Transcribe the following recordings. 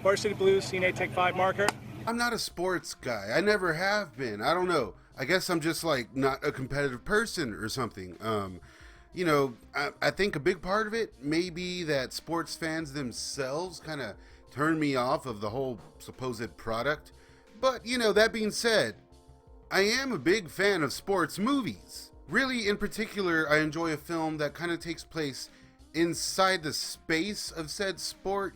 Varsity Blues, scene 8, take 5 marker. I'm not a sports guy. I never have been. I don't know. I guess I'm just like not a competitive person or something. I think a big part of it may be that sports fans themselves kind of turn me off of the whole supposed product. But, that being said, I am a big fan of sports movies. Really, in particular, I enjoy a film that kind of takes place inside the space of said sport,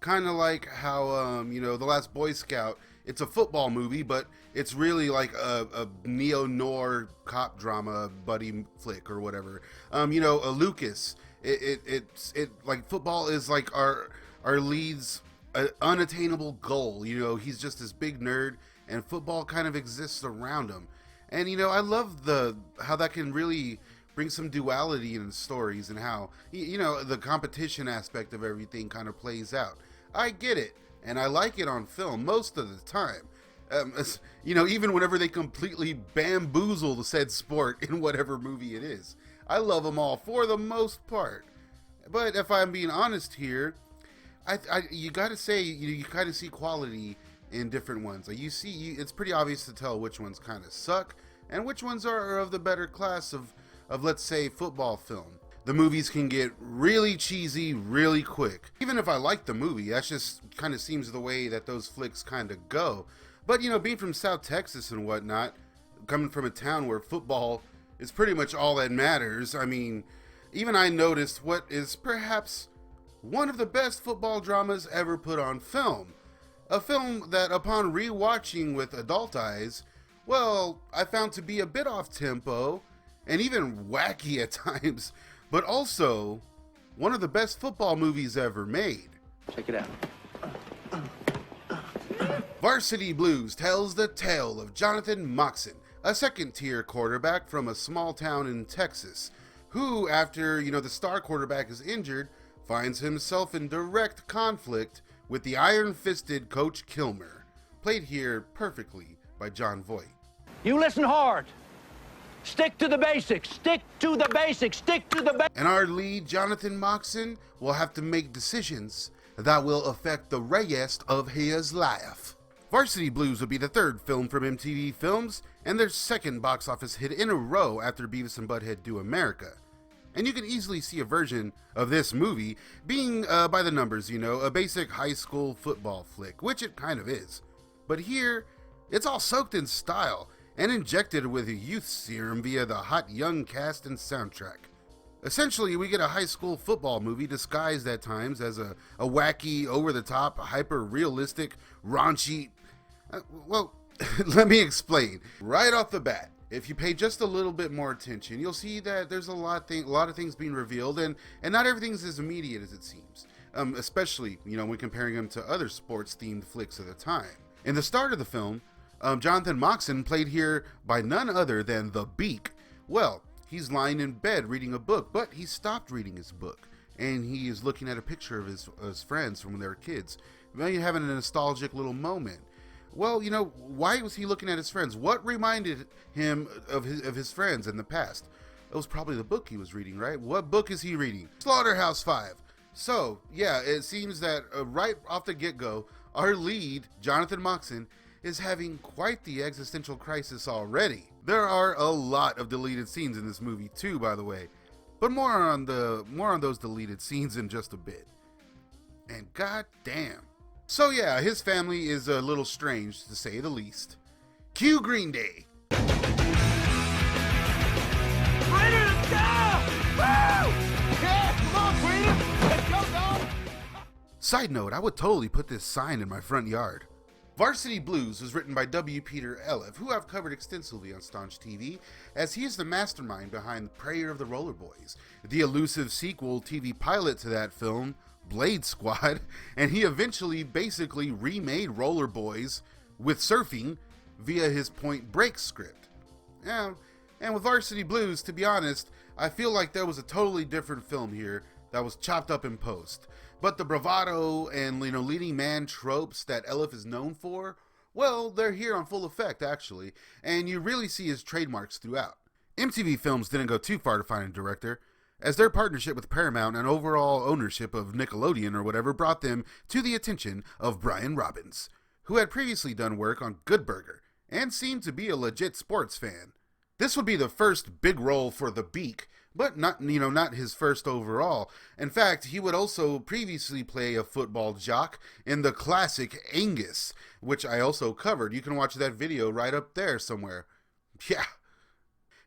kind of like how, The Last Boy Scout, it's a football movie, but it's really like a neo-noir cop drama buddy flick or whatever. A Lucas, it's like football is like our lead's unattainable goal. He's just this big nerd and football kind of exists around him. And, I love how that can really bring some duality in stories and how, the competition aspect of everything kind of plays out. I get it, and I like it on film most of the time. Even whenever they completely bamboozle the said sport in whatever movie it is. I love them all for the most part. But if I'm being honest here, you gotta say, you kind of see quality in different ones. Like it's pretty obvious to tell which ones kind of suck and which ones are of the better class of let's say football film. The movies can get really cheesy really quick. Even if I like the movie, that just kind of seems the way that those flicks kind of go. But being from South Texas and whatnot, coming from a town where football is pretty much all that matters, I mean, even I noticed what is perhaps one of the best football dramas ever put on film. A film that, upon rewatching with adult eyes, well, I found to be a bit off-tempo, and even wacky at times, but also one of the best football movies ever made. Check it out. Varsity Blues tells the tale of Jonathan Moxon, a second-tier quarterback from a small town in Texas, who, after, the star quarterback is injured, finds himself in direct conflict with the iron-fisted Coach Kilmer, played here perfectly by Jon Voight. You listen hard. Stick to the basics. Stick to the basics. Stick to the basics. And our lead, Jonathan Moxon, will have to make decisions that will affect the rest of his life. Varsity Blues will be the third film from MTV Films, and their second box office hit in a row after Beavis and Butthead Do America. And you can easily see a version of this movie being, by the numbers, a basic high school football flick, which it kind of is. But here, it's all soaked in style and injected with youth serum via the hot young cast and soundtrack. Essentially, we get a high school football movie disguised at times as a wacky, over-the-top, hyper-realistic, raunchy... let me explain. Right off the bat, if you pay just a little bit more attention, you'll see that there's a lot of things being revealed, and not everything's as immediate as it seems. Especially, when comparing them to other sports-themed flicks of the time. In the start of the film, Jonathan Moxon, played here by none other than the Beak. Well, he's lying in bed reading a book, but he stopped reading his book, and he is looking at a picture of his friends from when they were kids. Maybe having a nostalgic little moment. Well, why was he looking at his friends? What reminded him of his friends in the past? It was probably the book he was reading, right? What book is he reading? Slaughterhouse-Five. So, yeah, it seems that right off the get-go, our lead, Jonathan Moxon, is having quite the existential crisis already. There are a lot of deleted scenes in this movie too, by the way, but more on those deleted scenes in just a bit. And goddamn. So yeah, his family is a little strange to say the least. Cue Green Day. Ready to go! Woo! Yeah, come on, Freedom! Let's go, dog! Side note, I would totally put this sign in my front yard. Varsity Blues was written by W. Peter Eliff, who I've covered extensively on Staunch TV, as he is the mastermind behind Prayer of the Roller Boys, the elusive sequel TV pilot to that film, Blade Squad, and he eventually basically remade Roller Boys with surfing via his Point Break script. Yeah, and with Varsity Blues, to be honest, I feel like there was a totally different film here that was chopped up in post. But the bravado and, leading man tropes that Eliff is known for, well, they're here on full effect, actually, and you really see his trademarks throughout. MTV Films didn't go too far to find a director. as their partnership with Paramount and overall ownership of Nickelodeon or whatever brought them to the attention of Brian Robbins, who had previously done work on Good Burger and seemed to be a legit sports fan. This would be the first big role for the Beak, but not his first overall. In fact, he would also previously play a football jock in the classic Angus, which I also covered. You can watch that video right up there somewhere. Yeah.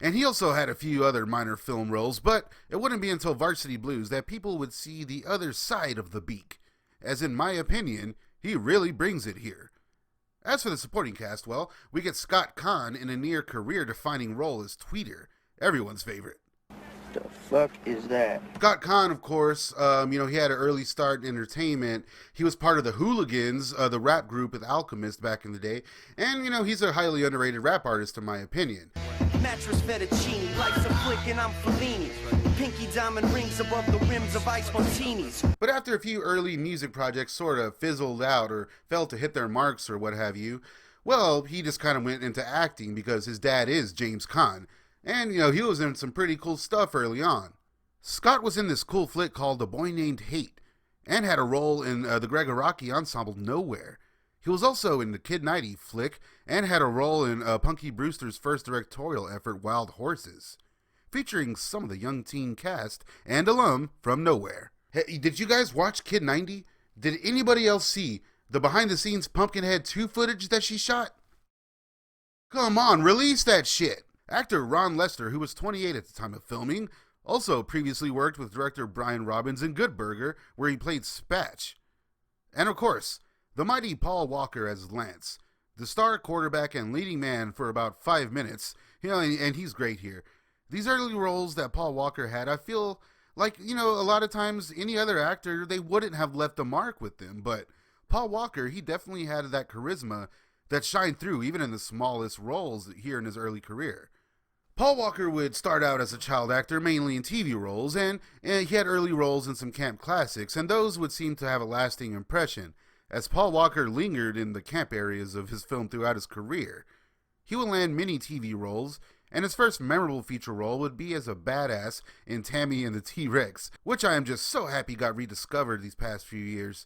And he also had a few other minor film roles, but it wouldn't be until Varsity Blues that people would see the other side of the Beak, as in my opinion, he really brings it here. As for the supporting cast, well, we get Scott Caan in a near career-defining role as Tweeter, everyone's favorite. The fuck is that? Scott Caan, of course, he had an early start in entertainment. He was part of the Hooligans, the rap group with Alchemist back in the day, and, he's a highly underrated rap artist in my opinion. Mattress fettuccine, lights are flicking, I'm Fellini. Pinky diamond rings above the rims of ice martinis. But after a few early music projects sort of fizzled out or failed to hit their marks or what have you, well, he just kind of went into acting because his dad is James Caan. And, he was in some pretty cool stuff early on. Scott was in this cool flick called A Boy Named Hate and had a role in the Gregoraki ensemble Nowhere. He was also in the Kid 90 flick and had a role in Punky Brewster's first directorial effort, Wild Horses, featuring some of the young teen cast and alum from Nowhere. Hey, did you guys watch Kid 90? Did anybody else see the behind-the-scenes Pumpkinhead 2 footage that she shot? Come on, release that shit! Actor Ron Lester, who was 28 at the time of filming, also previously worked with director Brian Robbins in Good Burger, where he played Spatch. And of course, the mighty Paul Walker as Lance, the star quarterback and leading man for about 5 minutes, and he's great here. These early roles that Paul Walker had, I feel like, a lot of times any other actor, they wouldn't have left a mark with them, but Paul Walker, he definitely had that charisma that shined through even in the smallest roles here in his early career. Paul Walker would start out as a child actor, mainly in TV roles, and he had early roles in some camp classics, and those would seem to have a lasting impression, as Paul Walker lingered in the camp areas of his film throughout his career. He would land many TV roles, and his first memorable feature role would be as a badass in Tammy and the T-Rex, which I am just so happy got rediscovered these past few years.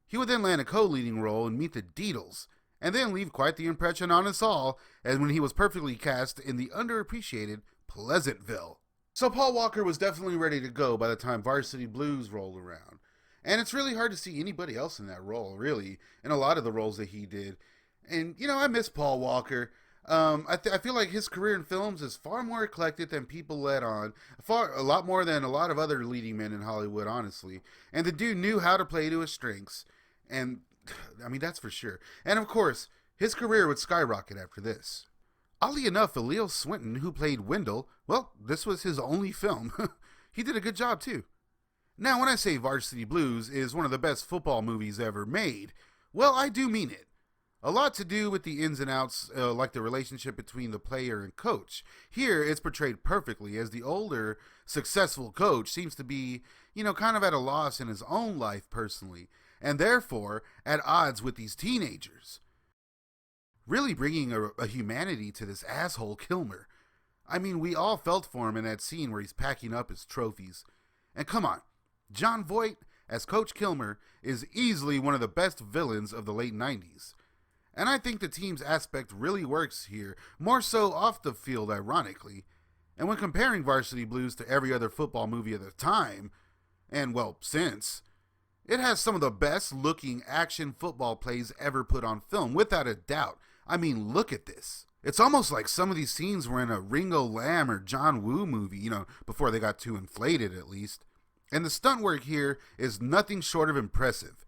He would then land a co-leading role in Meet the Deedles, and then leave quite the impression on us all as when he was perfectly cast in the underappreciated Pleasantville. So Paul Walker was definitely ready to go by the time Varsity Blues rolled around. And it's really hard to see anybody else in that role, really, in a lot of the roles that he did. And, I miss Paul Walker. I feel like his career in films is far more eclectic than people let on. A lot more than a lot of other leading men in Hollywood, honestly. And the dude knew how to play to his strengths. And that's for sure. And of course, his career would skyrocket after this. Oddly enough, Elio Swinton, who played Wendell, well, this was his only film. He did a good job, too. Now, when I say Varsity Blues is one of the best football movies ever made, well, I do mean it. A lot to do with the ins and outs, like the relationship between the player and coach. Here, it's portrayed perfectly, as the older, successful coach seems to be, kind of at a loss in his own life personally, and therefore at odds with these teenagers. Really bringing a humanity to this asshole Kilmer. We all felt for him in that scene where he's packing up his trophies. And come on, Jon Voight as Coach Kilmer is easily one of the best villains of the late 90s. And I think the team's aspect really works here, more so off the field ironically. And when comparing Varsity Blues to every other football movie of the time, and well, since, it has some of the best looking action football plays ever put on film, without a doubt. Look at this. It's almost like some of these scenes were in a Ringo Lamb or John Woo movie, before they got too inflated at least. And the stunt work here is nothing short of impressive.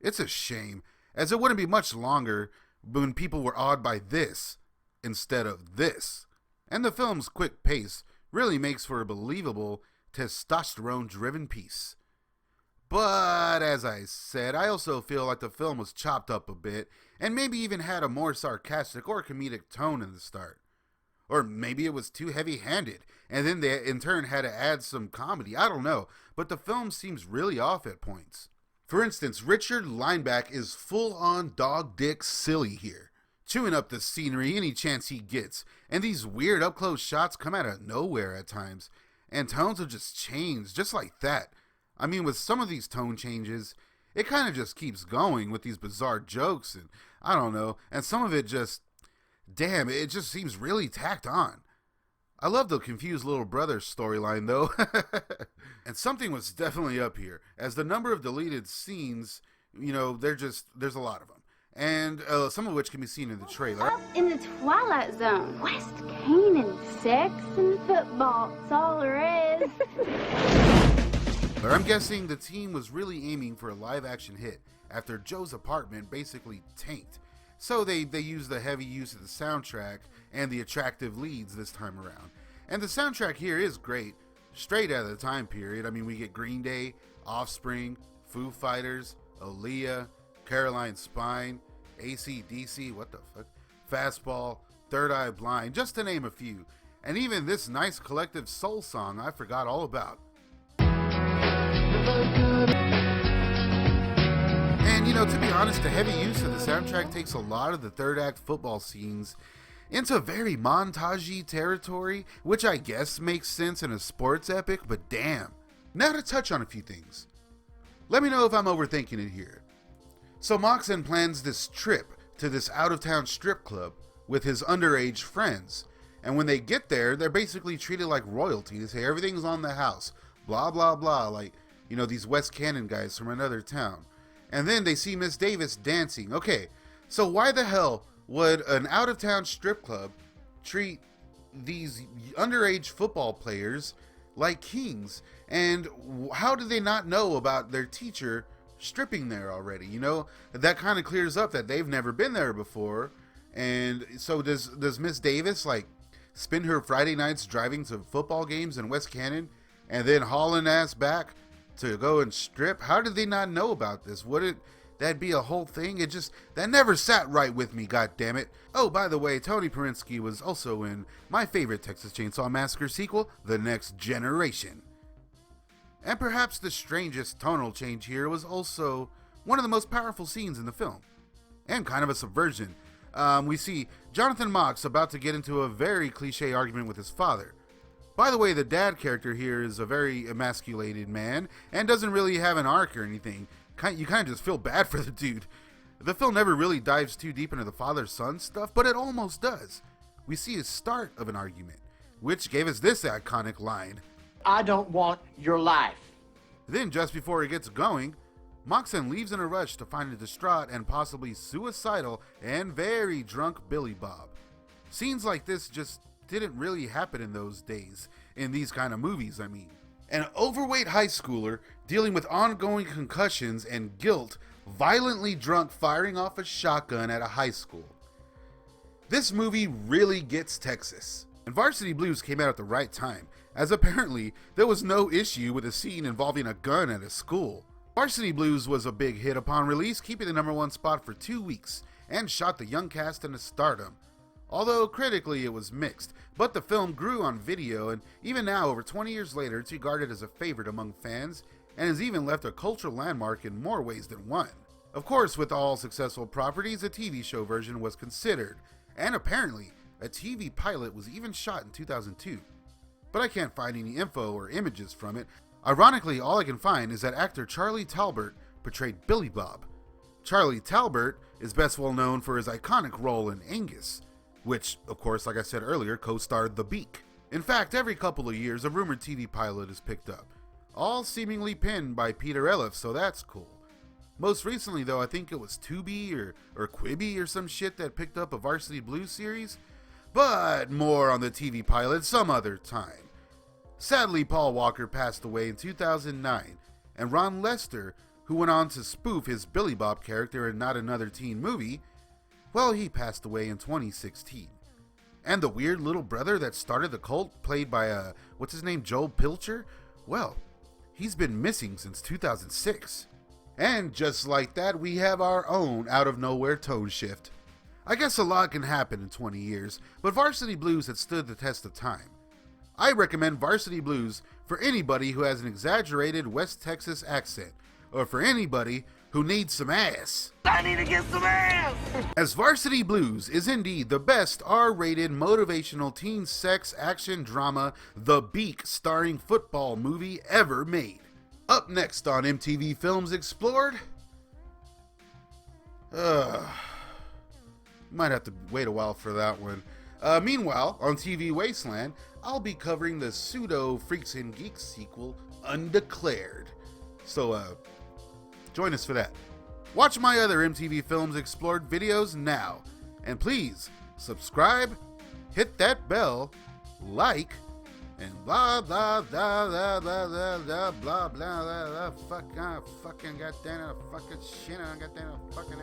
It's a shame, as it wouldn't be much longer when people were awed by this instead of this. And the film's quick pace really makes for a believable, testosterone-driven piece. But, as I said, I also feel like the film was chopped up a bit, and maybe even had a more sarcastic or comedic tone in the start. Or maybe it was too heavy-handed, and then they in turn had to add some comedy, I don't know, but the film seems really off at points. For instance, Richard Lineback is full-on dog dick silly here, chewing up the scenery any chance he gets, and these weird up-close shots come out of nowhere at times. and tones will just change just like that. I mean, with some of these tone changes, it kind of just keeps going with these bizarre jokes, and I don't know, and some of it just, damn, it just seems really tacked on. I love the confused little brother storyline though. And something was definitely up here, as the number of deleted scenes, there's a lot of them. And some of which can be seen in the trailer. Up in the Twilight Zone. West Canaan, sex and football, that's all there is. But I'm guessing the team was really aiming for a live action hit after Joe's apartment basically tanked. So they used the heavy use of the soundtrack and the attractive leads this time around. And the soundtrack here is great, straight out of the time period. I mean, we get Green Day, Offspring, Foo Fighters, Aaliyah, Caroline Spine, AC/DC, what the fuck, Fastball, Third Eye Blind, just to name a few. And even this nice collective soul song I forgot all about. And to be honest, the heavy use of the soundtrack takes a lot of the third act football scenes into very montagey territory, which I guess makes sense in a sports epic, but damn. Now to touch on a few things. Let me know if I'm overthinking it here. So Moxon plans this trip to this out-of-town strip club with his underage friends. And when they get there, they're basically treated like royalty. They say everything's on the house, blah, blah, blah, like, these West Canaan guys from another town. And then they see Miss Davis dancing. Okay, so why the hell would an out-of-town strip club treat these underage football players like kings? And how do they not know about their teacher stripping there already? That kind of clears up that they've never been there before. And so does Miss Davis spend her Friday nights driving to football games in West Canaan and then hauling ass back to go and strip? How did they not know about this? Wouldn't that be a whole thing? That never sat right with me, goddammit. Oh, by the way, Tony Perinsky was also in my favorite Texas Chainsaw Massacre sequel, The Next Generation. And perhaps the strangest tonal change here was also one of the most powerful scenes in the film, and kind of a subversion. We see Jonathan Mox about to get into a very cliche argument with his father. By the way, the dad character here is a very emasculated man and doesn't really have an arc or anything. You kind of just feel bad for the dude. The film never really dives too deep into the father-son stuff, but it almost does. We see a start of an argument, which gave us this iconic line. I don't want your life. Then, just before it gets going, Moxon leaves in a rush to find a distraught and possibly suicidal and very drunk Billy Bob. Scenes like this just didn't really happen in those days, in these kind of movies, I mean. An overweight high schooler dealing with ongoing concussions and guilt, violently drunk, firing off a shotgun at a high school. This movie really gets Texas. And Varsity Blues came out at the right time, as apparently there was no issue with a scene involving a gun at a school. Varsity Blues was a big hit upon release, keeping the #1 spot for 2 weeks, and shot the young cast into stardom. Although critically it was mixed, but the film grew on video, and even now, over 20 years later, it's regarded as a favorite among fans, and has even left a cultural landmark in more ways than one. Of course, with all successful properties, a TV show version was considered, and apparently, a TV pilot was even shot in 2002. But I can't find any info or images from it. Ironically, all I can find is that actor Charlie Talbert portrayed Billy Bob. Charlie Talbert is best well known for his iconic role in Angus, which, of course, like I said earlier, co-starred The Beak. In fact, every couple of years, a rumored TV pilot is picked up, all seemingly penned by Peter Elif, so that's cool. Most recently, though, I think it was Tubi or Quibi or some shit that picked up a Varsity Blues series, but more on the TV pilot some other time. Sadly, Paul Walker passed away in 2009, and Ron Lester, who went on to spoof his Billy Bob character in Not Another Teen Movie, well, he passed away in 2016. And the weird little brother that started the cult, played by, what's his name, Joel Pilcher? Well, he's been missing since 2006. And just like that, we have our own out-of-nowhere tone shift. I guess a lot can happen in 20 years, but Varsity Blues had stood the test of time. I recommend Varsity Blues for anybody who has an exaggerated West Texas accent, or for anybody who needs some ass. I need to get some ass! As Varsity Blues is indeed the best R-rated motivational teen sex action drama, The Beak starring football movie ever made. Up next on MTV Films Explored, might have to wait a while for that one. Meanwhile, on TV Wasteland, I'll be covering the pseudo Freaks and Geeks sequel, Undeclared. So, join us for that. Watch my other MTV Films Explored videos now. And please, subscribe, hit that bell, like, and blah, blah, blah, blah, blah, blah, blah, blah, blah, blah, fucking goddamn, fucking shit, goddamn, fucking